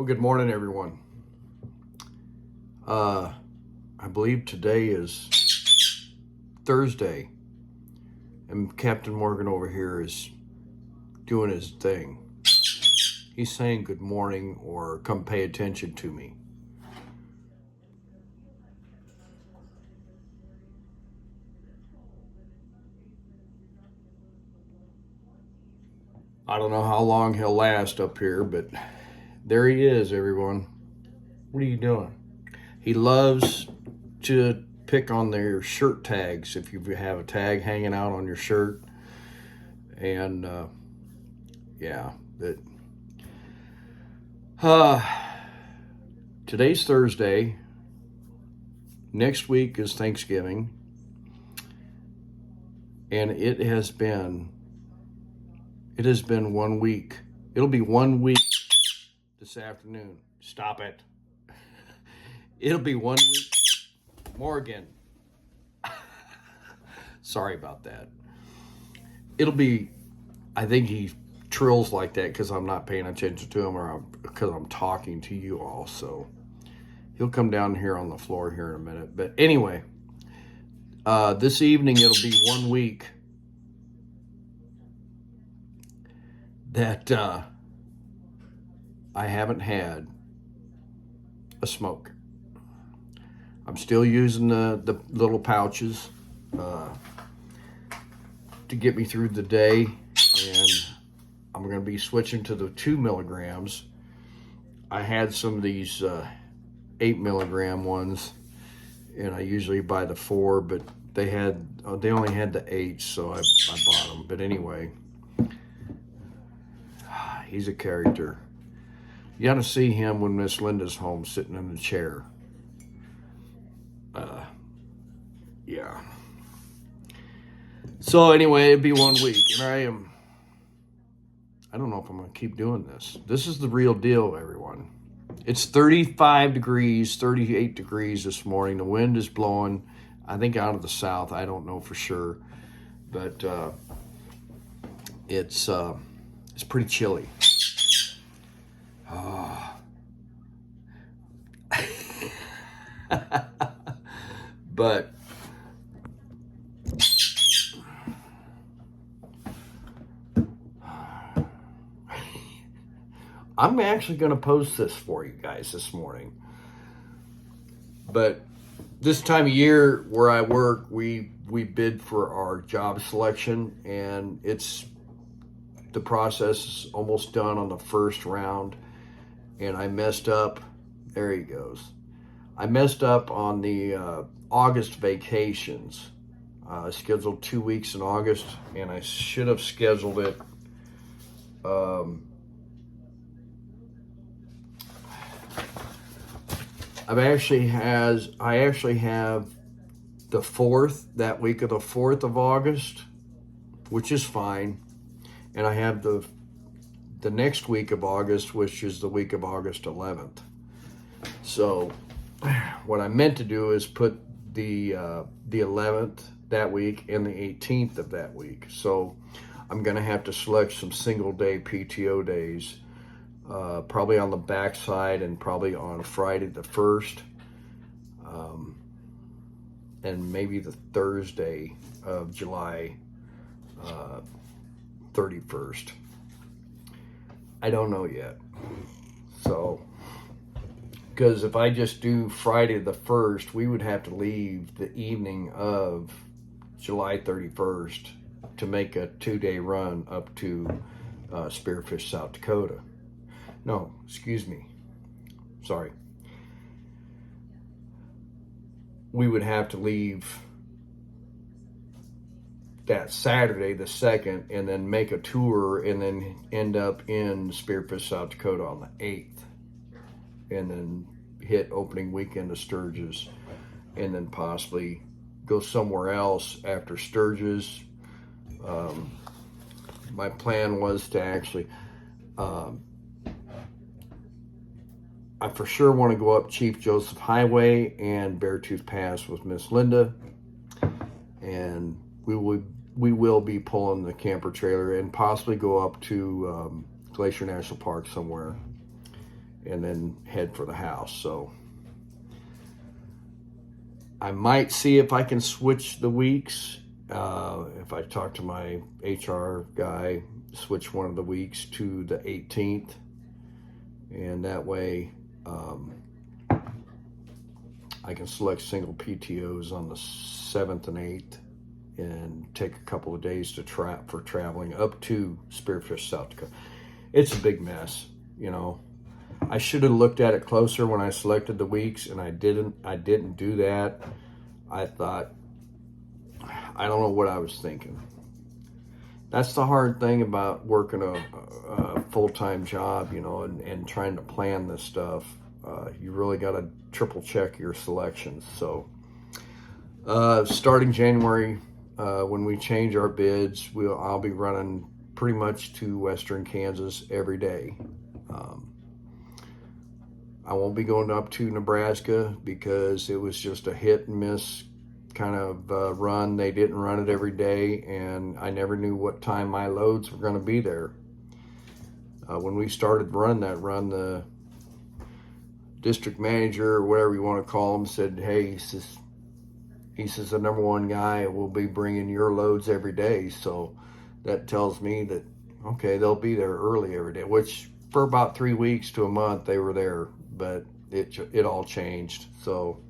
Well, good morning, everyone. I believe today is Thursday, and Captain Morgan over here is doing his thing. He's saying good morning or come pay attention to me. I don't know how long he'll last up here, but there he is, everyone. What are you doing? He loves to pick on their shirt tags if you have a tag hanging out on your shirt. And yeah, that. Today's Thursday. Next week is Thanksgiving. And it has been 1 week. It'll be 1 week this afternoon. Stop it. It'll be 1 week. Morgan. Sorry about that. I think he trills like that because I'm not paying attention to him or because I'm talking to you all. So he'll come down here on the floor here in a minute. But anyway, this evening it'll be 1 week that I haven't had a smoke. I'm still using the little pouches to get me through the day, and I'm going to be switching to the 2 milligrams. I had some of these 8 milligram ones, and I usually buy the 4, but they only had the 8, so I bought them. But anyway, he's a character. You got to see him when Miss Linda's home, sitting in the chair. Yeah. So anyway, it'd be 1 week, and I don't know if I'm going to keep doing this. This is the real deal, everyone. It's 35 degrees, 38 degrees this morning. The wind is blowing, I think, out of the south. I don't know for sure, but it's pretty chilly. But I'm actually going to post this for you guys this morning. But this time of year where I work, we bid for our job selection, and the process is almost done on the first round, and I messed up. There he goes. I messed up on the August vacations. I scheduled 2 weeks in August, and I should have scheduled it I actually have the 4th, that week of the 4th of August, which is fine. And I have the next week of August, which is the week of August 11th. So what I meant to do is put the 11th that week and the 18th of that week. So I'm going to have to select some single day PTO days, probably on the backside and probably on Friday the 1st, and maybe the Thursday of July 31st. I don't know yet. So, because if I just do Friday the 1st, we would have to leave the evening of July 31st to make a 2-day run up to Spearfish, South Dakota. No, excuse me. Sorry. We would have to leave that Saturday, the 2nd, and then make a tour and then end up in Spearfish, South Dakota on the 8th. And then hit opening weekend of Sturgis, and then possibly go somewhere else after Sturgis. My plan was to actually, I for sure want to go up Chief Joseph Highway and Beartooth Pass with Miss Linda, and we will be pulling the camper trailer and possibly go up to Glacier National Park somewhere and then head for the house. So I might see if I can switch the weeks. If I talk to my HR guy, switch one of the weeks to the 18th, and that way I can select single PTOs on the 7th and 8th and take a couple of days to for traveling up to Spearfish, South Dakota. It's a big mess, you know. I should have looked at it closer when I selected the weeks, and I didn't do that. I thought, I don't know what I was thinking. That's the hard thing about working a full-time job, you know, and trying to plan this stuff. You really got to triple check your selections. So starting January, when we change our bids, I'll be running pretty much to Western Kansas every day. I won't be going up to Nebraska because it was just a hit and miss kind of run. They didn't run it every day, and I never knew what time my loads were going to be there. When we started running that run, the district manager, or whatever you want to call him, said, hey, he says the number one guy will be bringing your loads every day. So that tells me that, okay, they'll be there early every day, which for about 3 weeks to a month they were there, but it all changed. So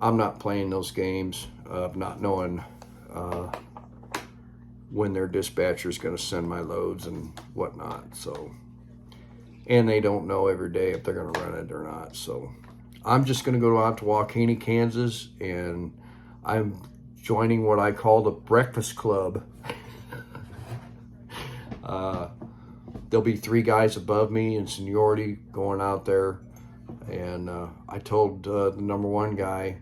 I'm not playing those games of not knowing when their dispatcher is going to send my loads and whatnot. So, and they don't know every day if they're going to run it or not. So I'm just going to go out to Waukegan, Kansas, and I'm joining what I call the Breakfast Club. There'll be 3 guys above me in seniority going out there. And I told the number one guy,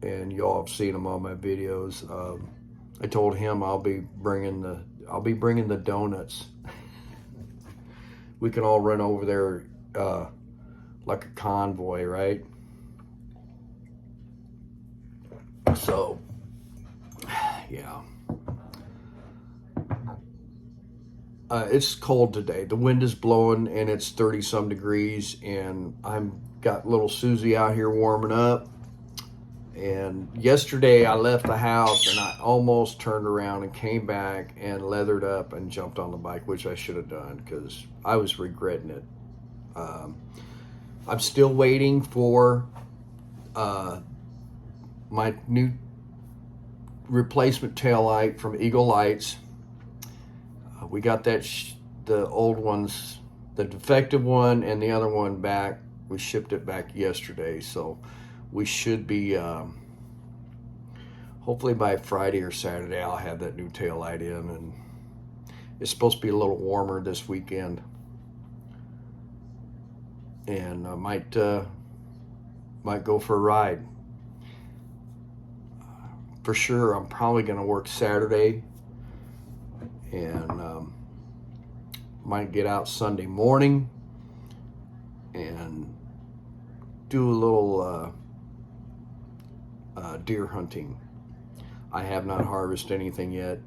and y'all have seen him on my videos, I told him I'll be bringing the donuts. We can all run over there like a convoy, right? So, yeah. It's cold today. The wind is blowing, and it's 30-some degrees, and I've got little Susie out here warming up. And yesterday I left the house, and I almost turned around and came back and leathered up and jumped on the bike, which I should have done because I was regretting it. I'm still waiting for my new replacement taillight from Eagle Lights. We got that the old ones, the defective one and the other one back. We shipped it back yesterday, so we should be hopefully by Friday or Saturday I'll have that new taillight in, and it's supposed to be a little warmer this weekend, and I might go for a ride. For sure, I'm probably going to work Saturday, and might get out Sunday morning and do a little deer hunting. I have not harvested anything yet.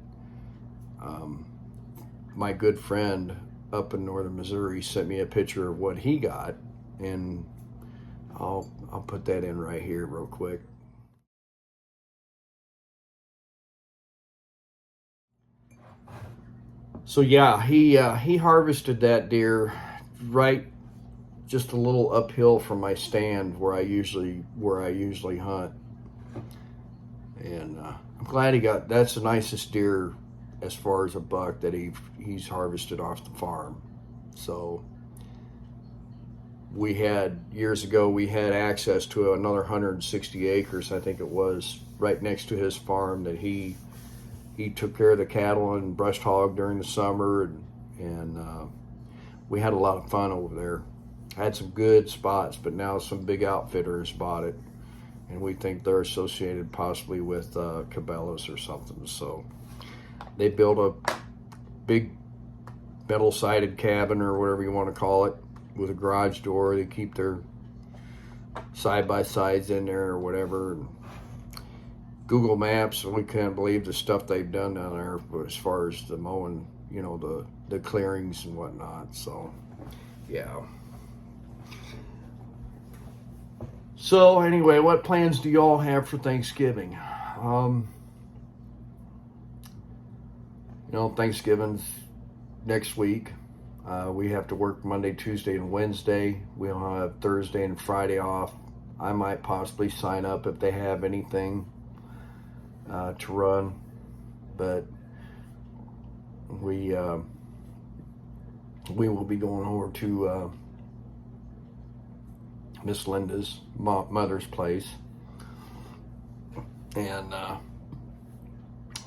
My good friend up in northern Missouri sent me a picture of what he got, and I'll put that in right here real quick. So yeah, he harvested that deer right just a little uphill from my stand where I usually hunt, and I'm glad he got. That's the nicest deer as far as a buck that he's harvested off the farm. So we had years ago we had access to another 160 acres, I think it was, right next to his farm that he took care of the cattle and brush hog during the summer, and we had a lot of fun over there. Had some good spots, but now some big outfitters bought it, and we think they're associated possibly with Cabela's or something. So they built a big metal-sided cabin or whatever you want to call it with a garage door. They keep their side-by-sides in there or whatever. And Google Maps, we can't believe the stuff they've done down there as far as the mowing, you know, the clearings and whatnot. So, yeah. So anyway, what plans do y'all have for Thanksgiving? Thanksgiving's next week. We have to work Monday, Tuesday, and Wednesday. We'll have Thursday and Friday off. I might possibly sign up if they have anything to run, but we will be going over to Miss Linda's mother's place and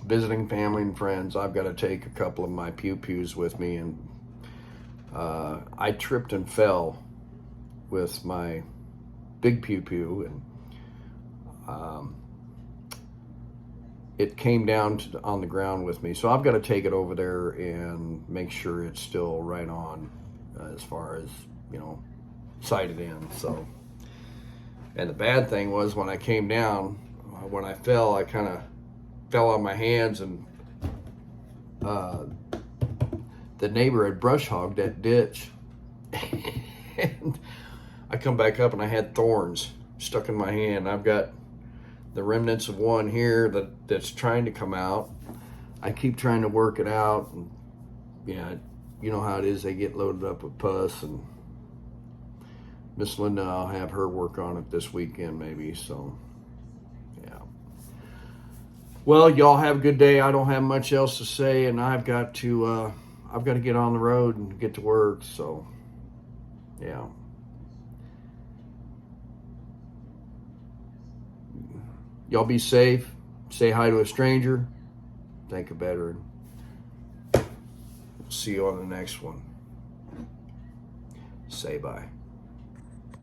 visiting family and friends. I've got to take a couple of my pew-pews with me, and I tripped and fell with my big pew-pew, and it came down on the ground with me. So I've got to take it over there and make sure it's still right on as far as, sighted in. So, and the bad thing was when I came down, when I fell, I kind of fell on my hands, and the neighbor had brush hogged that ditch. And I come back up and I had thorns stuck in my hand. I've got the remnants of one here that's trying to come out. I keep trying to work it out, and you know how it is, they get loaded up with pus, and Miss Linda, I'll have her work on it this weekend maybe. So yeah, well, y'all have a good day. I don't have much else to say, and I've got to get on the road and get to work. So yeah, y'all be safe. Say hi to a stranger. Thank a veteran. See you on the next one. Say bye.